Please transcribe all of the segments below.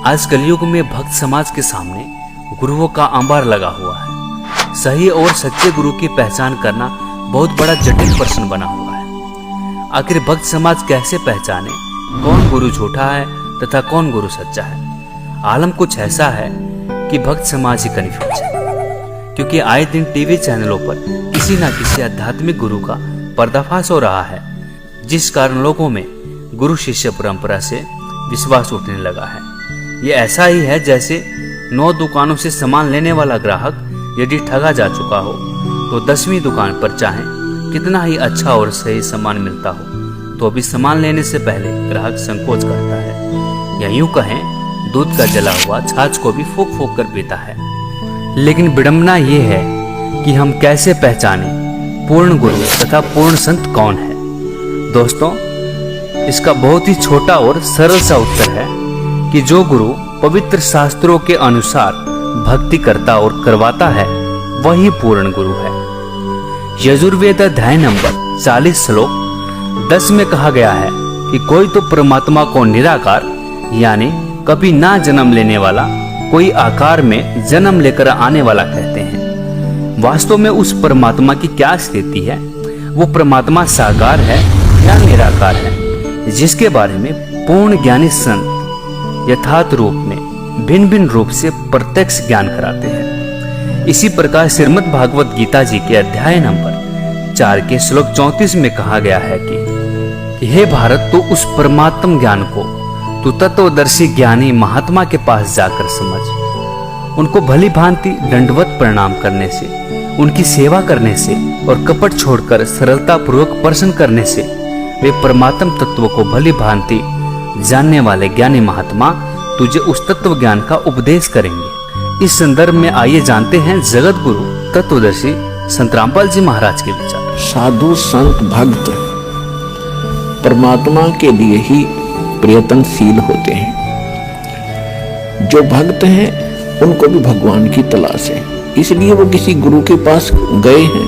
आज कलयुग में भक्त समाज के सामने गुरुओं का अंबार लगा हुआ है। सही और सच्चे गुरु की पहचान करना बहुत बड़ा जटिल प्रश्न बना हुआ है। आखिर भक्त समाज कैसे पहचाने कौन गुरु झूठा है तथा कौन गुरु सच्चा है? आलम कुछ ऐसा है कि भक्त समाज ही कन्फ्यूज है, क्योंकि आए दिन टीवी चैनलों पर किसी न किसी आध्यात्मिक गुरु का पर्दाफाश हो रहा है, जिस कारण लोगों में गुरु शिष्य परंपरा से विश्वास उठने लगा है। ये ऐसा ही है जैसे 9 दुकानों से सामान लेने वाला ग्राहक यदि ठगा जा चुका हो तो 10वीं दुकान पर चाहे कितना ही अच्छा और सही सामान मिलता हो तो भी सामान लेने से पहले ग्राहक संकोच करता है, या यूं कहें दूध का जला हुआ छाछ को भी फूंक फूंक कर पीता है। लेकिन विडंबना ये है कि हम कैसे पहचाने पूर्ण गुरु तथा पूर्ण संत कौन है? दोस्तों, इसका बहुत ही छोटा और सरल सा उत्तर है कि जो गुरु पवित्र शास्त्रों के अनुसार भक्ति करता और करवाता है वही पूर्ण गुरु है। यजुर्वेद अध्याय नंबर 40 श्लोक 10 में कहा गया है कि कोई तो परमात्मा को निराकार यानी कभी ना जन्म लेने वाला, कोई आकार में जन्म लेकर आने वाला कहते हैं। वास्तव में उस परमात्मा की क्या स्थिति है? वो परमात्मा साकार है या निराकार है, जिसके बारे में पूर्ण ज्ञानी संत यथार्थ रूप में भिन्न भिन्न रूप से प्रत्यक्ष ज्ञान कराते हैं। इसी प्रकार श्रीमद् भागवत गीता जी के अध्याय नंबर 4 के श्लोक 34 में कहा गया है कि हे भारत, तो उस परमात्म ज्ञान को तू तत्वदर्शी ज्ञानी महात्मा के पास जाकर समझ। उनको भली भांति दंडवत प्रणाम करने से, उनकी सेवा करने से और कपट छोड़कर सरलता पूर्वक प्रश्न करने से वे परमात्म तत्व को भली भांति जानने वाले ज्ञानी महात्मा तुझे उस तत्व ज्ञान का उपदेश करेंगे। इस संदर्भ में आइए जानते हैं जगत गुरु तत्वदर्शी संत रामपाल जी महाराज के विचार। साधु संत भक्त परमात्मा के लिए ही प्रयत्नशील होते हैं। जो भक्त हैं उनको भी भगवान की तलाश है, इसलिए वो किसी गुरु के पास गए हैं।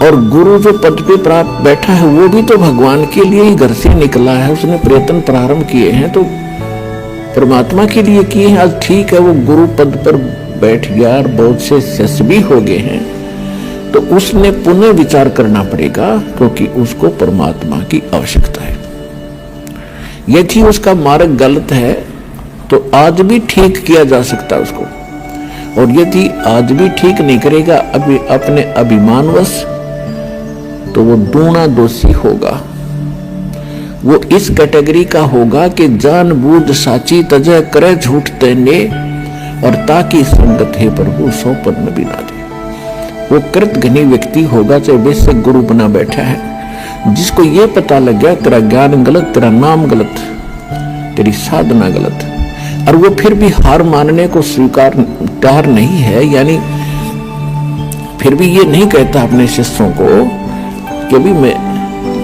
और गुरु जो पद पे प्राप्त बैठा है वो भी तो भगवान के लिए ही घर से निकला है, उसने प्रयत्न प्रारंभ किए हैं तो परमात्मा के लिए किए हैं। आज ठीक है वो गुरु पद पर बैठ गया और बहुत से शिष्य भी हो गए हैं, तो उसने पुनः विचार करना पड़ेगा, क्योंकि उसको परमात्मा की आवश्यकता है। यदि उसका मार्ग गलत है तो आज भी ठीक किया जा सकता है उसको, और यदि आज भी ठीक नहीं करेगा अभी अपने अभिमानवश, तो वो दूना दोषी होगा। वो इस कैटेगरी का होगा कि जानबूझ साची तजय करे झूठ तेने, और ताकि संगत है प्रभु सौ पद न बिना दे। वो कृतघ्नी व्यक्ति होगा, चाहे वैसे गुरु बना बैठा है, जिसको ये पता लग गया तेरा ज्ञान गलत, तेरा नाम गलत, तेरी साधना गलत, और वो फिर भी हार मानने को स्वीकार तैयार नहीं है, यानी फिर भी ये नहीं कहता अपने शिष्यों को कि भी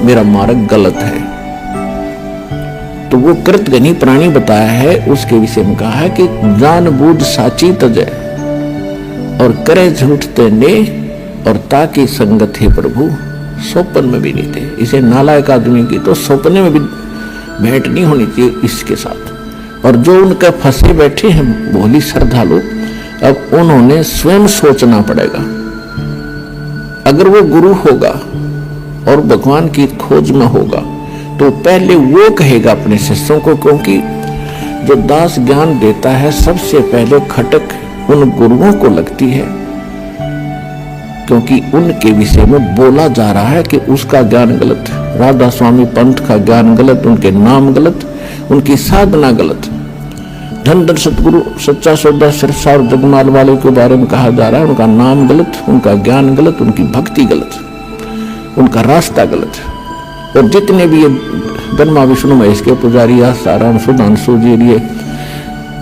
मेरा मार्ग गलत है, तो वो कृतघ्नी प्राणी बताया है। उसके विषय में कहा है कि जानबूझ साची तजय और करे झूठ तेने, और ताकि संगत है प्रभु स्वप्न में भी नहीं थे। इसे नालायक आदमी की तो सपने में भी भेंट नहीं होनी चाहिए इसके साथ। और जो उनके फंसे बैठे हैं भोली श्रद्धालु, अब उन्होंने स्वयं सोचना पड़ेगा। अगर वो गुरु होगा और भगवान की खोज में होगा तो पहले वो कहेगा अपने शिष्यों को, क्योंकि जो दास ज्ञान देता है सबसे पहले खटक उन गुरुओं को लगती है, क्योंकि उनके विषय में बोला जा रहा है कि उसका ज्ञान गलत, राधा स्वामी पंथ का ज्ञान गलत, उनके नाम गलत, उनकी साधना गलत। धन धन सतगुरु सच्चा सौदा सिरसा और जगमाल वाले के बारे में कहा जा रहा है, उनका नाम गलत, उनका ज्ञान गलत, उनकी भक्ति गलत, उनका रास्ता गलत। और जितने भी ये ब्रह्मा विष्णु महेश के पुजारी, सारांश सुधांशु जी, ये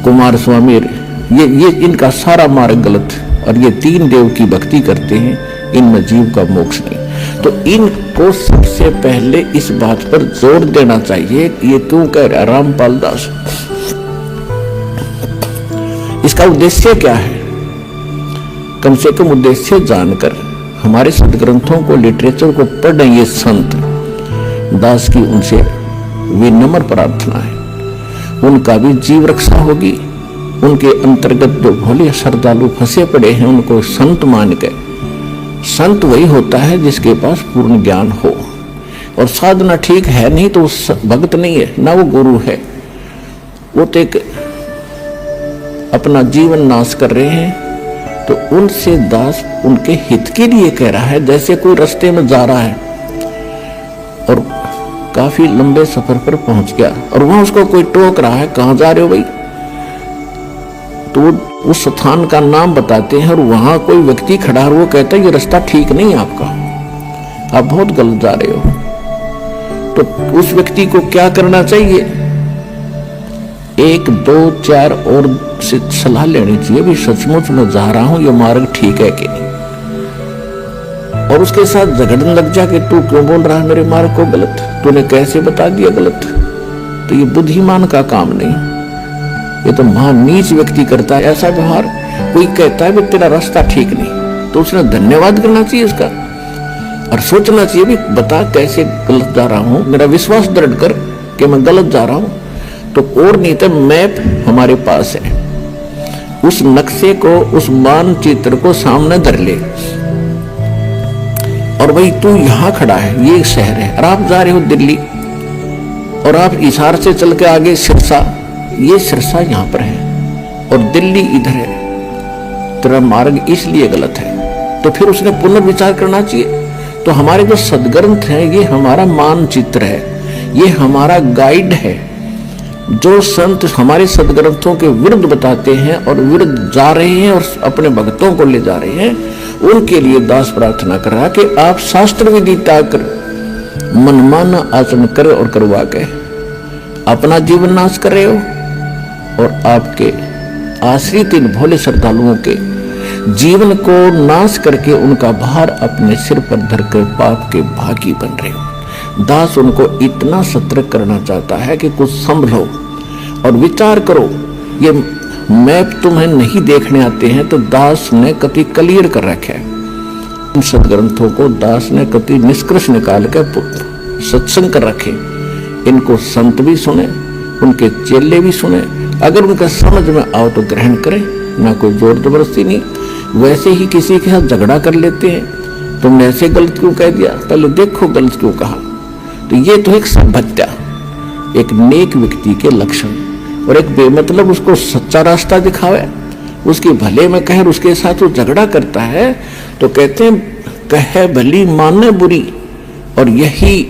कुमार स्वामी, ये इनका सारा मार्ग गलत, और ये 3 देव की भक्ति करते हैं, इनमें जीव का मोक्ष नहीं। तो इनको सबसे पहले इस बात पर जोर देना चाहिए। ये क्यों कह रहा रामपाल दास? इसका उद्देश्य क्या है? कम से कम उद्देश्य जानकर हमारे सदग्रंथों को, लिटरेचर को पढ़ें। ये संत दास की उनसे विनम्र प्रार्थना है। उनका भी जीव रक्षा होगी। उनके अंतर्गत जो भोले श्रद्धालु फंसे पड़े हैं उनको संत मान के, संत वही होता है जिसके पास पूर्ण ज्ञान हो और साधना ठीक है नहीं तो भक्त नहीं है, ना वो गुरु है। वो तो एक अपना जीवन नाश कर रहे हैं। तो उनसे दास उनके हित के लिए कह रहा है। जैसे कोई रास्ते में जा रहा है और काफी लंबे सफर पर पहुंच गया और वहां उसको कोई टोक रहा है, कहां जा रहे हो भाई, तो उस स्थान का नाम बताते हैं और वहां कोई व्यक्ति खड़ा है, वो कहता है ये रास्ता ठीक नहीं है आपका, आप बहुत गलत जा रहे हो। तो उस व्यक्ति को क्या करना चाहिए? 1, 2, 4 और से सलाह लेनी चाहिए भी सचमुच मैं जा रहा हूं, ये मार्ग ठीक है कि नहीं। और उसके साथ झगड़ने लग जा कि तू क्यों बोल रहा है मेरे मार्ग को गलत, तूने कैसे बता दिया गलत। तो ये बुद्धिमान का काम नहीं, ये तो महान नीच व्यक्ति करता है ऐसा व्यवहार। कोई कहता है भी तेरा रास्ता ठीक नहीं तो उसने धन्यवाद करना चाहिए इसका और सोचना चाहिए भी बता कैसे गलत जा रहा हूं, मेरा विश्वास दृढ़ कर कि मैं गलत जा रहा हूं। तो और नहीं तो मैप हमारे पास है, उस नक्शे को, उस मानचित्र को सामने धर ले और भाई तू यहां खड़ा है, ये शहर है और आप जा रहे हो दिल्ली और आप इशारे से चल के आगे सिरसा, ये सिरसा यहां पर है और दिल्ली इधर है, तेरा मार्ग इसलिए गलत है। तो फिर उसने पुनर्विचार करना चाहिए। तो हमारे जो सदग्रंथ हैं ये हमारा मानचित्र है, ये हमारा गाइड है। जो संत हमारे सदग्रंथों के विरुद्ध बताते हैं और विरुद्ध जा रहे हैं और अपने भक्तों को ले जा रहे हैं, उनके लिए दास प्रार्थना कर रहा कि आप शास्त्र विधि त्याग कर मनमाना आचरण करे और करवा के अपना जीवन नाश कर रहे हो और आपके आश्रित इन भोले श्रद्धालुओं के जीवन को नाश करके उनका भार अपने सिर पर धरकर पाप के भागी बन रहे हो। दास उनको इतना सतर्क करना चाहता है कि कुछ संभलो और विचार करो। ये मैप तुम्हें नहीं देखने आते हैं तो दास ने कति क्लियर कर रखा है। इन सदग्रंथों को दास ने कति निष्कर्ष निकाल कर सत्संग कर रखे। इनको संत भी सुने, उनके चेले भी सुने, अगर उनका समझ में आओ तो ग्रहण करें, ना कोई जोर जबरदस्ती नहीं। वैसे ही किसी के साथ झगड़ा कर लेते हैं, तुमने ऐसे गलत क्यों कह दिया, पहले देखो गलत क्यों कहा। तो ये तो एक सभ्यता, एक नेक व्यक्ति के लक्षण। और एक बेमतलब उसको सच्चा रास्ता दिखावे, उसके भले में कहे, उसके साथ वो झगड़ा करता है तो कहते हैं कहे भली माने बुरी। और यही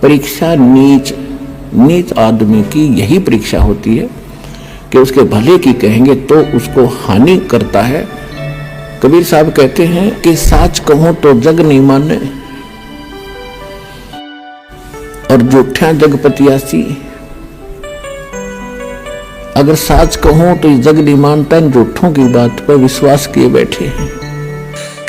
परीक्षा नीच आदमी की यही परीक्षा होती है कि उसके भले की कहेंगे तो उसको हानि करता है। कबीर साहब कहते हैं कि साच कहो तो जग नहीं माने और झूठा जगपतियासी। अगर साच कहो तो जग नहीं मानता, इन झूठों की बात पर विश्वास किए बैठे हैं।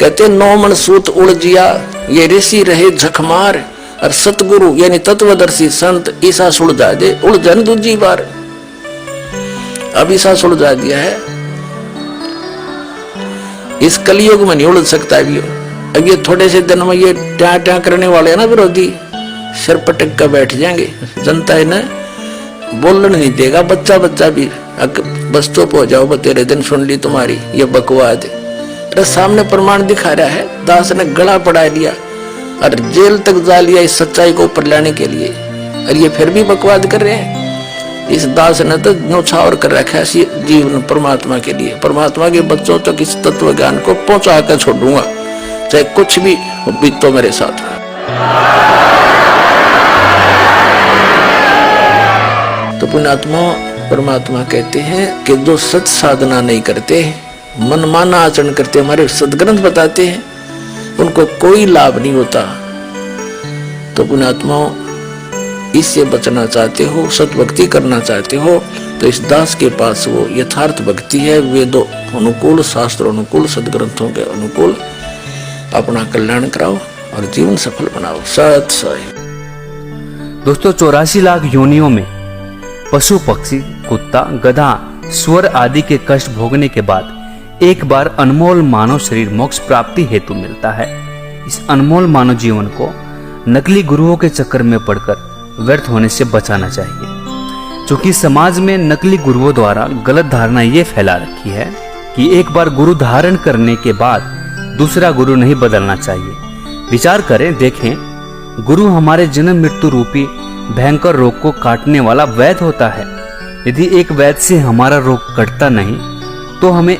कहते 9 मन सूत उड़ जिया, ये ऋषि रहे झकमार और सतगुरु यानी तत्वदर्शी संत ईसा सुलझा दे, उड़ जाए दूसरी बार। अब ईसा सुलझा दिया है, इस कलयुग में नहीं उड़ सकता भी। अब ये थोड़े से दिन में ये ट्या ट्या करने वाले हैं ना विरोधी, सिर पटक कर बैठ जाएंगे, जनता इन्हें बोलने नहीं देगा। बच्चा भी बस तो हो जाओ, तेरे दिन सुन ली तुम्हारी ये बकवाद। अरे सामने प्रमाण दिखा रहा है, दास ने गला पड़ा लिया और जेल तक जा लिया इस सच्चाई को ऊपर लाने के लिए, और ये फिर भी बकवाद कर रहे हैं। इस दास ने तो न्यौछावर कर रखा है जीवन परमात्मा के लिए। परमात्मा के बच्चों तक इस तत्व ज्ञान को पहुंचा कर छोड़ूंगा, चाहे कुछ भी बीतो मेरे साथ। तो पुण्यात्मा परमात्मा कहते हैं कि जो सत साधना नहीं करते, मनमाना आचरण करते, हमारे सदग्रंथ बताते हैं, उनको कोई लाभ नहीं होता। तो पुण्यात्मा इससे बचना चाहते हो, सतभक्ति करना चाहते हो, तो इस दास के पास वो यथार्थ भक्ति है। वेदों अनुकूल, शास्त्र अनुकूल, सदग्रंथों के अनुकूल अपना कल्याण कराओ और जीवन सफल बनाओ। सत साई। दोस्तों 84 लाख योनियों में पशु पक्षी, कुत्ता, गधा, स्वर आदि के कष्ट भोगने के बाद एक बार अनमोल मानव शरीर मोक्ष प्राप्ति हेतु मिलता है। इस अनमोल मानव जीवन को नकली गुरुओं के चक्कर में पड़कर व्यर्थ होने से बचाना चाहिए। चूंकि समाज में नकली गुरुओं द्वारा गलत धारणा ये फैला रखी है कि एक बार गुरु धारण करने के बाद दूसरा गुरु नहीं बदलना चाहिए। विचार करें, देखें, गुरु हमारे जन्म मृत्यु रूपी भयंकर रोग को काटने वाला वैद्य होता है। यदि एक वैद्य से हमारा रोग कटता नहीं तो हमें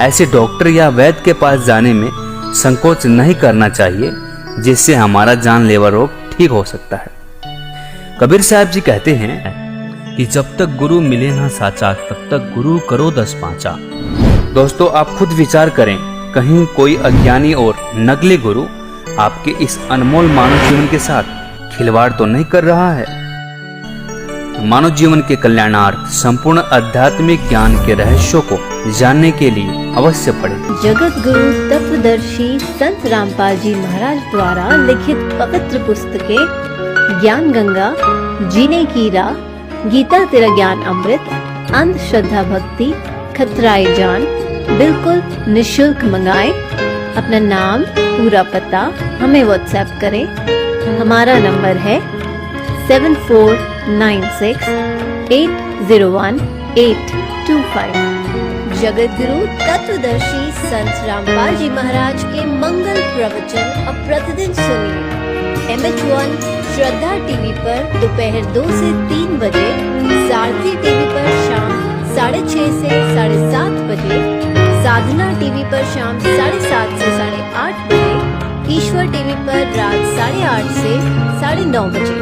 ऐसे डॉक्टर या वैद्य के पास जाने में संकोच नहीं करना चाहिए, जिससे हमारा जानलेवा रोग ठीक हो सकता है। कबीर साहब जी कहते हैं कि जब तक गुरु मिले ना साचा, तब तक गुरु करो 10 पांचा। दोस्तों, आप खुद विचार करें, कहीं कोई अज्ञानी और नकली गुरु आपके इस अनमोल मानव जीवन के साथ खिलवाड़ तो नहीं कर रहा है। मानव जीवन के कल्याणार्थ संपूर्ण आध्यात्मिक ज्ञान के रहस्यों को जानने के लिए अवश्य पढ़ें। जगत गुरु तत्वदर्शी संत रामपाल जी महाराज द्वारा लिखित पवित्र पुस्तकें ज्ञान गंगा, जीने की राह, गीता तेरा ज्ञान अमृत, अंधश्रद्धा भक्ति, खतराए जान बिल्कुल निशुल्क मंगाएं। अपना नाम, पूरा पता हमें व्हाट्सएप करें। हमारा नंबर है 7496801825। जगत गुरु तत्वदर्शी संत रामपाल जी महाराज के मंगल प्रवचन अब प्रतिदिन सुनिए। MH1 श्रद्धा टीवी पर दोपहर 2 से 3 बजे, सारथी टीवी पर शाम 6:30 से 7:30 बजे, साधना टीवी पर शाम 7:30 से 8:30 बजे, ईश्वर टीवी पर रात 8:30 से 9:30 बजे।